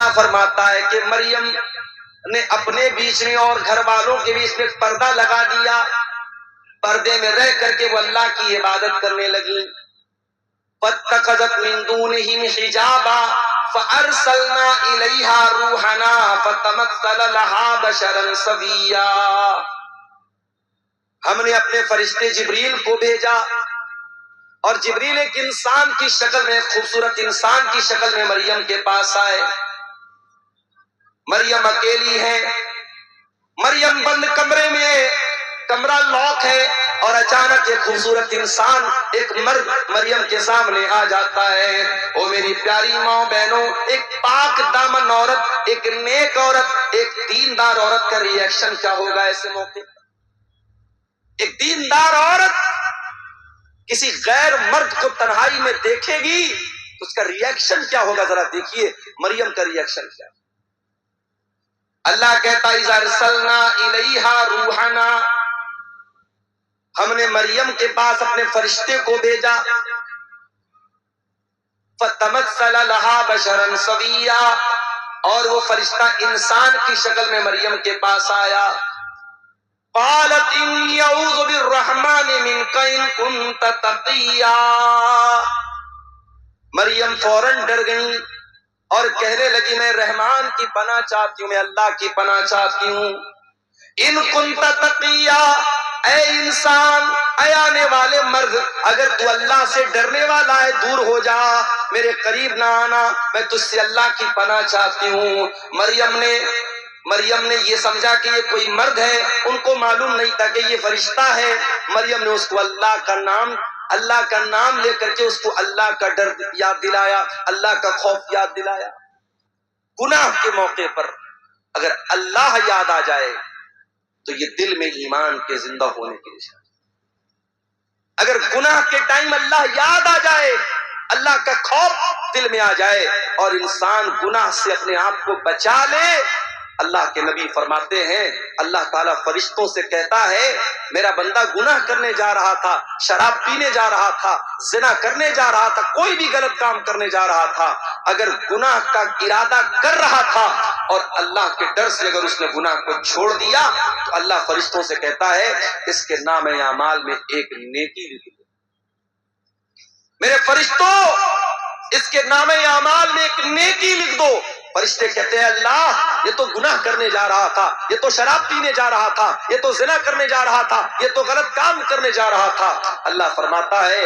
فرماتا ہے کہ مریم نے اپنے بیچ میں اور گھر والوں کے بیچ میں پردہ لگا دیا، پردے میں رہ کر کے وہ اللہ کی عبادت کرنے لگی. فاتخذت من دونهم حجابا فارسلنا الیہا روحنا فتمثل لها بشرا سویا. ہم نے اپنے فرشتے جبریل کو بھیجا اور جبریل ایک انسان کی شکل میں، خوبصورت انسان کی شکل میں مریم کے پاس آئے. مریم اکیلی ہے، مریم بند کمرے میں، کمرہ لاک ہے، اور اچانک ایک خوبصورت انسان، ایک مرد مریم کے سامنے آ جاتا ہے. او میری پیاری ماں بہنوں، ایک پاک دامن عورت، ایک نیک عورت، ایک دیندار عورت کا ریئیکشن کیا ہوگا ایسے موقع؟ ایک دیندار عورت کسی غیر مرد کو تنہائی میں دیکھے گی تو اس کا ریئیکشن کیا ہوگا؟ ذرا دیکھیے مریم کا ریئیکشن کیا. اللہ کہتا اذا ارسلنا الیہا روحنا، ہم نے مریم کے پاس اپنے فرشتے کو بھیجا. فتمثل لها بشرا سویا، اور وہ فرشتہ انسان کی شکل میں مریم کے پاس آیا. قالت انی اعوذ بالرحمن منک ان کنت تقیا. مریم فوراً ڈر گئی اور کہنے لگی میں رحمان کی پناہ چاہتی ہوں، میں اللہ کی پناہ چاہتی ہوں. ان کنت تقیا، اے انسان، اے آنے والے مرد، اگر تو اللہ سے ڈرنے والا ہے دور ہو جا، میرے قریب نہ آنا، میں تجھ سے اللہ کی پناہ چاہتی ہوں. مریم نے یہ سمجھا کہ یہ کوئی مرد ہے، ان کو معلوم نہیں تھا کہ یہ فرشتہ ہے. مریم نے اس کو اللہ کا نام لے کر کے اس کو اللہ کا ڈر یاد دلایا، اللہ کا خوف یاد دلایا. گناہ کے موقع پر اگر اللہ یاد آ جائے تو یہ دل میں ایمان کے زندہ ہونے کی نشانی. اگر گناہ کے ٹائم اللہ یاد آ جائے، اللہ کا خوف دل میں آ جائے اور انسان گناہ سے اپنے آپ کو بچا لے، اللہ کے نبی فرماتے ہیں اللہ تعالیٰ فرشتوں سے کہتا ہے میرا بندہ گناہ کرنے جا رہا تھا، شراب پینے جا رہا تھا، زنا کرنے جا رہا تھا، کوئی بھی غلط کام کرنے جا رہا تھا، اگر گناہ کا ارادہ کر رہا تھا اور اللہ کے ڈر سے اگر اس نے گناہ کو چھوڑ دیا تو اللہ فرشتوں سے کہتا ہے اس کے نام اعمال میں ایک نیکی لکھ دو. میرے فرشتوں اس کے نام اعمال میں ایک نیکی لکھ دو. فرشتے کہتے ہیں اللہ یہ تو گناہ کرنے جا رہا تھا، یہ تو شراب پینے جا رہا تھا، یہ تو زنا کرنے جا رہا تھا، یہ تو غلط کام کرنے جا رہا تھا. اللہ فرماتا ہے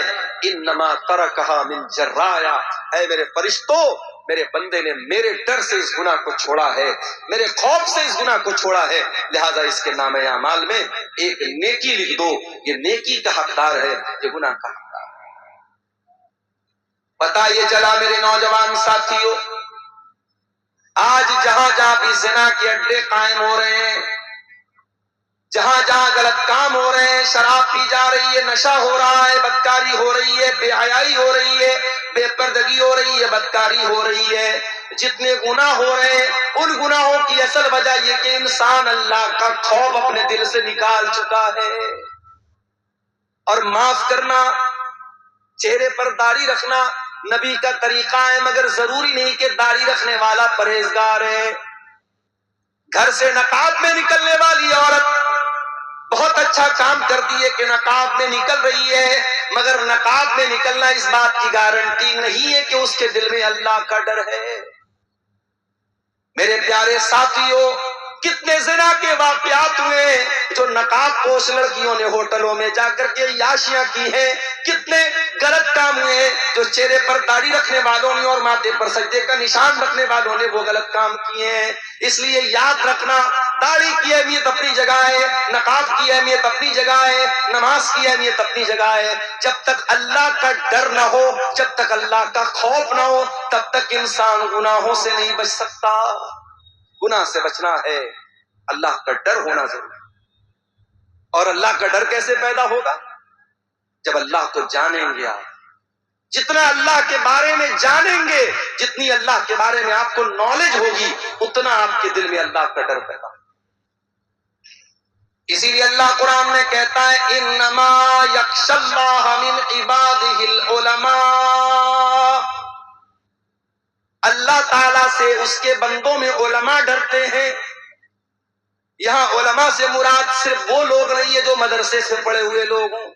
انما ترکھا من جرایا، اے میرے فرشتوں، میرے بندے نے میرے ڈر سے اس گناہ کو چھوڑا ہے، میرے خوف سے اس گناہ کو چھوڑا ہے، لہذا اس کے نام اعمال میں ایک نیکی لکھ دو. یہ نیکی کا حقدار ہے، یہ گناہ کا حقدار ہے. پتہ یہ چلا میرے نوجوان ساتھیوں، آج جہاں جہاں بھی زنا کے اڈے قائم ہو رہے ہیں، جہاں جہاں غلط کام ہو رہے ہیں، شراب پی جا رہی ہے، نشہ ہو رہا ہے، بدکاری ہو رہی ہے، بے حیائی ہو رہی ہے، بے پردگی ہو رہی ہے، بدکاری ہو رہی ہے، جتنے گناہ ہو رہے ہیں ان گناہوں کی اصل وجہ یہ کہ انسان اللہ کا خوف اپنے دل سے نکال چکا ہے. اور معاف کرنا، چہرے پر داڑھی رکھنا نبی کا طریقہ ہے، مگر ضروری نہیں کہ داڑھی رکھنے والا پرہیزگار ہے. گھر سے نقاب میں نکلنے والی عورت بہت اچھا کام کرتی ہے کہ نقاب میں نکل رہی ہے، مگر نقاب میں نکلنا اس بات کی گارنٹی نہیں ہے کہ اس کے دل میں اللہ کا ڈر ہے. میرے پیارے ساتھیوں، کتنے زنا کے واقعات ہوئے جو نقاب پوش لڑکیوں نے ہوٹلوں میں جا کر کے عیاشیاں کی ہیں، کتنے غلط کام ہوئے ہیں جو چہرے پر داڑھی رکھنے والوں نے اور ماتھے پر سجدے کا نشان رکھنے والوں نے وہ غلط کام کیے ہیں. اس لیے یاد رکھنا، داڑھی کی اہمیت اپنی جگہ ہے، نقاب کی اہمیت اپنی جگہ ہے، نماز کی اہمیت اپنی جگہ ہے. جب تک اللہ کا ڈر نہ ہو، جب تک اللہ کا خوف نہ ہو، تب تک انسان گناہوں سے نہیں بچ سکتا. گناہ سے بچنا ہے، اللہ کا ڈر ہونا ضروری. اور اللہ کا ڈر کیسے پیدا ہوگا؟ جب اللہ کو جانیں گے. آپ جتنا اللہ کے بارے میں جانیں گے، جتنی اللہ کے بارے میں آپ کو نالج ہوگی، اتنا آپ کے دل میں اللہ کا ڈر پیدا ہوگا. اسی لیے اللہ قرآن میں کہتا ہے انما یخشی اللہ من عبادہ العلماء. اللہ تعالیٰ سے اس کے بندوں میں علماء ڈرتے ہیں. یہاں علماء سے مراد صرف وہ لوگ نہیں ہے جو مدرسے سے پڑھے ہوئے لوگ ہوں.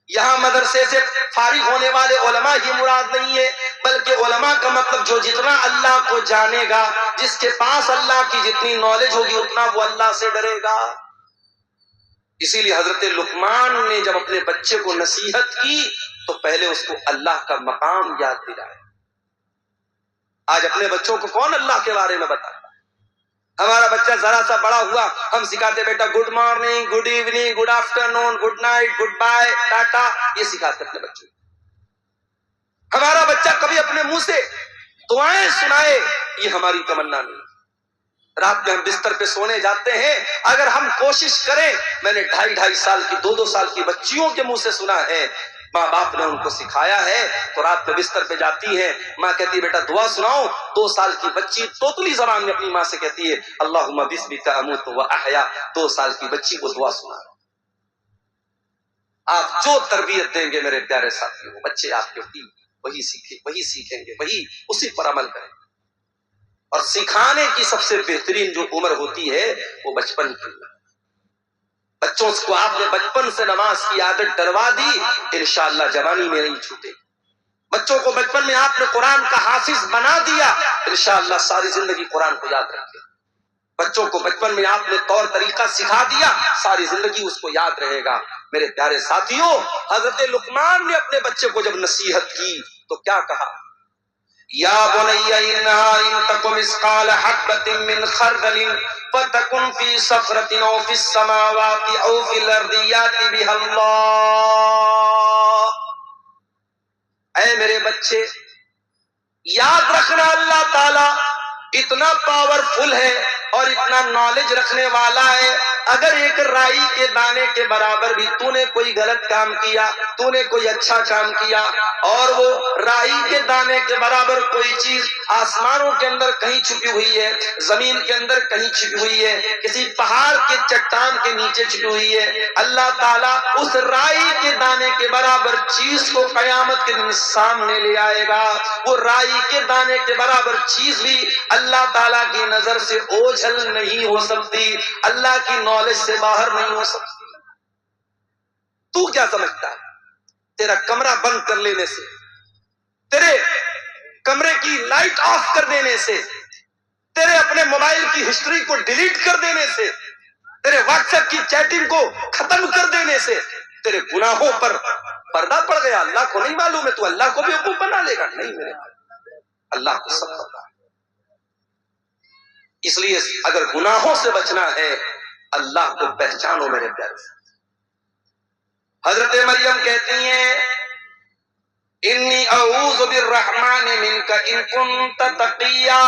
یہاں مدرسے سے فارغ ہونے والے علماء ہی مراد نہیں ہے، بلکہ علماء کا مطلب جو جتنا اللہ کو جانے گا، جس کے پاس اللہ کی جتنی نالج ہوگی اتنا وہ اللہ سے ڈرے گا. اسی لیے حضرت لقمان نے جب اپنے بچے کو نصیحت کی تو پہلے اس کو اللہ کا مقام یاد دلایا. آج اپنے بچوں کو کون اللہ کے بارے میں بتاتا؟ ہمارا بچہ ذرا سا بڑا ہوا ہم سکھاتے بیٹا good morning, good evening, good afternoon, good night, good bye, tata, یہ سکھاتے اپنے بچوں. ہمارا بچہ کبھی اپنے منہ سے دعائیں سنائے یہ ہماری تمنا نہیں. رات میں ہم بستر پہ سونے جاتے ہیں، اگر ہم کوشش کریں، میں نے 2.5 سال کی 2 سال کی بچیوں کے منہ سے سنا ہے، ماں باپ نے ان کو سکھایا ہے تو رات میں بستر پہ جاتی ہے، ماں کہتی ہے بیٹا دعا سناؤ. 2 سال کی بچی توتلی زبان میں اپنی ماں سے کہتی ہے اللہم بسمک اموت و احیا. 2 سال کی بچی کو دعا سنا. آپ جو تربیت دیں گے میرے پیارے ساتھیوں، بچے آپ کے وہی سیکھیں گے، وہی اسی پر عمل کریں گے. اور سکھانے کی سب سے بہترین جو عمر ہوتی ہے وہ بچپن کی. بچوں کو آپ نے بچپن سے نماز کی عادت ڈلوا دی، انشاءاللہ جوانی میں نہیں چھوٹے. بچوں کو بچپن میں آپ نے قرآن کا حافظ بنا دیا، انشاءاللہ ساری زندگی قرآن کو یاد رکھے. بچوں کو بچپن میں آپ نے طور طریقہ سکھا دیا، ساری زندگی اس کو یاد رہے گا. میرے پیارے ساتھیوں، حضرت لقمان نے اپنے بچے کو جب نصیحت کی تو کیا کہا؟ یا بنی انہا ان تک مثقال حبۃ من خردل فتکن فی صخرۃ او فی السماوات او فی الارض یأتی بها اللہ. اے میرے بچے، یاد رکھنا اللہ تعالی اتنا پاورفل ہے اور اتنا نالج رکھنے والا ہے. اگر ایک رائی کے دانے کے برابر بھی تو نے کوئی غلط کام کیا، تو نے کوئی اچھا کام کیا، اور وہ رائی کے دانے کے برابر کوئی چیز آسمانوں کے اندر کہیں چھپی ہوئی ہے، زمین کے اندر کہیں چھپی ہوئی ہے، کسی پہاڑ کے چٹان کے نیچے چھپی ہوئی ہے، اللہ تعالیٰ اس رائی کے دانے کے برابر چیز کو قیامت کے دن سامنے لے آئے گا. وہ رائی کے دانے کے برابر چیز بھی اللہ تعالیٰ کی نظر سے اوجھل نہیں ہو سکتی، اللہ کی نالج سے باہر نہیں ہو سکتی. تو کیا سمجھتا ہے تیرا کمرہ بند کر لینے سے، تیرے کمرے کی لائٹ آف کر دینے سے، تیرے اپنے موبائل کی ہسٹری کو ڈیلیٹ کر دینے سے، تیرے واٹس ایپ کی چیٹنگ کو ختم کر دینے سے تیرے گناہوں پر پردہ پڑ گیا؟ اللہ کو نہیں معلوم ہے؟ تو اللہ کو بیوقوف بنا لے گا؟ نہیں میرے اللہ کو سب پتا ہے. اس لیے اگر گناہوں سے بچنا ہے اللہ کو پہچانو میرے پیارے. حضرت مریم کہتی ہیں انی اعوذ بالرحمن منک ان کنت تقیا.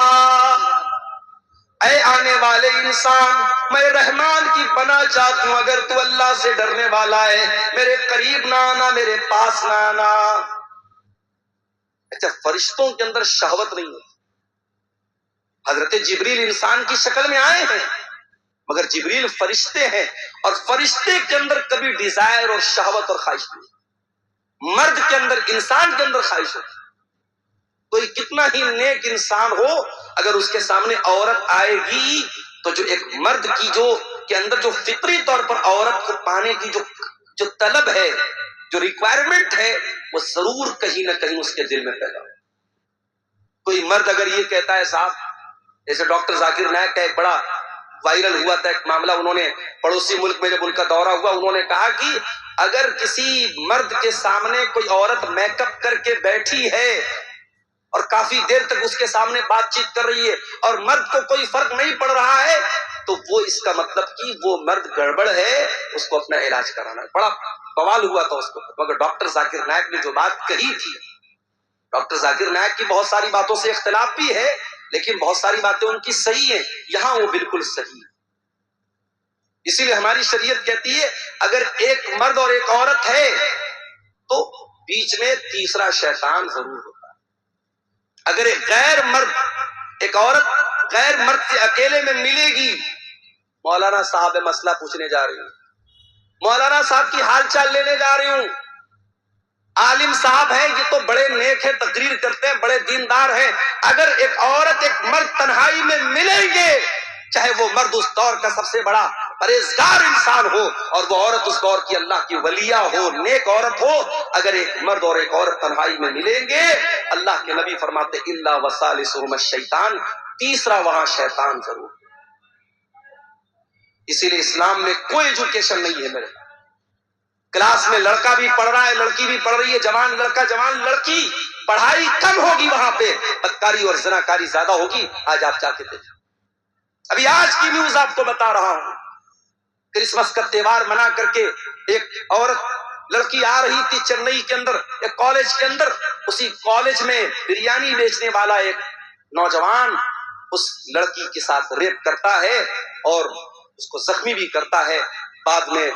اے آنے والے انسان، میں رحمان کی پناہ چاہتی ہوں اگر تو اللہ سے ڈرنے والا ہے، میرے قریب نہ آنا، میرے پاس نہ آنا. اچھا، فرشتوں کے اندر شہوت نہیں ہوتی. حضرت جبریل انسان کی شکل میں آئے ہیں مگر جبریل فرشتے ہیں، اور فرشتے کے اندر کبھی ڈیزائر اور شہوت اور خواہش نہیں. مرد کے اندر، انسان کے اندر خواہش ہوتی. کوئی کتنا ہی نیک انسان ہو، اگر اس کے سامنے عورت آئے گی تو جو ایک مرد کی جو کے اندر جو فطری طور پر عورت کو پانے کی جو طلب ہے، جو ریکوائرمنٹ ہے، وہ ضرور کہیں نہ کہیں اس کے دل میں پیدا ہو. کوئی مرد اگر یہ کہتا ہے صاحب، جیسے ڈاکٹر ذاکر نائک کا ایک بڑا وائرل ہوا تھا ایک معاملہ، انہوں نے پڑوسی ملک میں جب ان کا دورہ ہوا، انہوں نے کہا کہ اگر کسی مرد کے سامنے کوئی عورت میک اپ کر کے بیٹھی ہے اور کافی دیر تک اس کے سامنے بات چیت کر رہی ہے اور مرد کو کوئی فرق نہیں پڑ رہا ہے، تو وہ اس کا مطلب کہ وہ مرد گڑبڑ ہے، اس کو اپنا علاج کرانا ہے. بڑا بوال ہوا تھا اس کو. مگر ڈاکٹر ذاکر نائک نے جو بات کہی تھی، ڈاکٹر ذاکر نائک کی بہت ساری باتوں سے اختلاف بھی ہے لیکن بہت ساری باتیں ان کی صحیح ہیں، یہاں وہ بالکل صحیح ہے. اسی لیے ہماری شریعت کہتی ہے اگر ایک مرد اور ایک عورت ہے تو بیچ میں تیسرا شیطان ضرور ہوتا ہے. اگر ایک غیر مرد، ایک عورت غیر مرد سے اکیلے میں ملے گی، مولانا صاحب مسئلہ پوچھنے جا رہی ہوں، مولانا صاحب کی حال چال لینے جا رہی ہوں، عالم صاحب ہیں، یہ تو بڑے نیک ہیں، تقریر کرتے ہیں، بڑے دیندار ہیں، اگر ایک عورت ایک مرد تنہائی میں ملیں گے، چاہے وہ مرد اس دور کا سب سے بڑا پرہیزگار انسان ہو اور وہ عورت اس دور کی اللہ کی ولیہ ہو، نیک عورت ہو، اگر ایک مرد اور ایک عورت تنہائی میں ملیں گے، اللہ کے نبی فرماتے الا وثالثہما الشیطان، تیسرا وہاں شیطان ضرور۔ اسی لیے اسلام میں کوئی ایجوکیشن نہیں ہے میرے، کلاس میں لڑکا بھی پڑھ رہا ہے، لڑکی بھی پڑھ رہی ہے، جوان لڑکا جوان لڑکی، پڑھائی کم ہوگی وہاں پہ، بدکاری اور زناکاری زیادہ ہوگی۔ آج آپ جا کے دیکھیں، ابھی آج کی نیوز آپ کو بتا رہا ہوں، کرسمس کا تہوار منا کر کے ایک عورت لڑکی آ رہی تھی چنئی کے اندر ایک کالج کے اندر، اسی کالج میں بریانی بیچنے والا ایک نوجوان اس لڑکی کے ساتھ ریپ کرتا ہے اور اس کو زخمی بھی کرتا ہے، بعد میں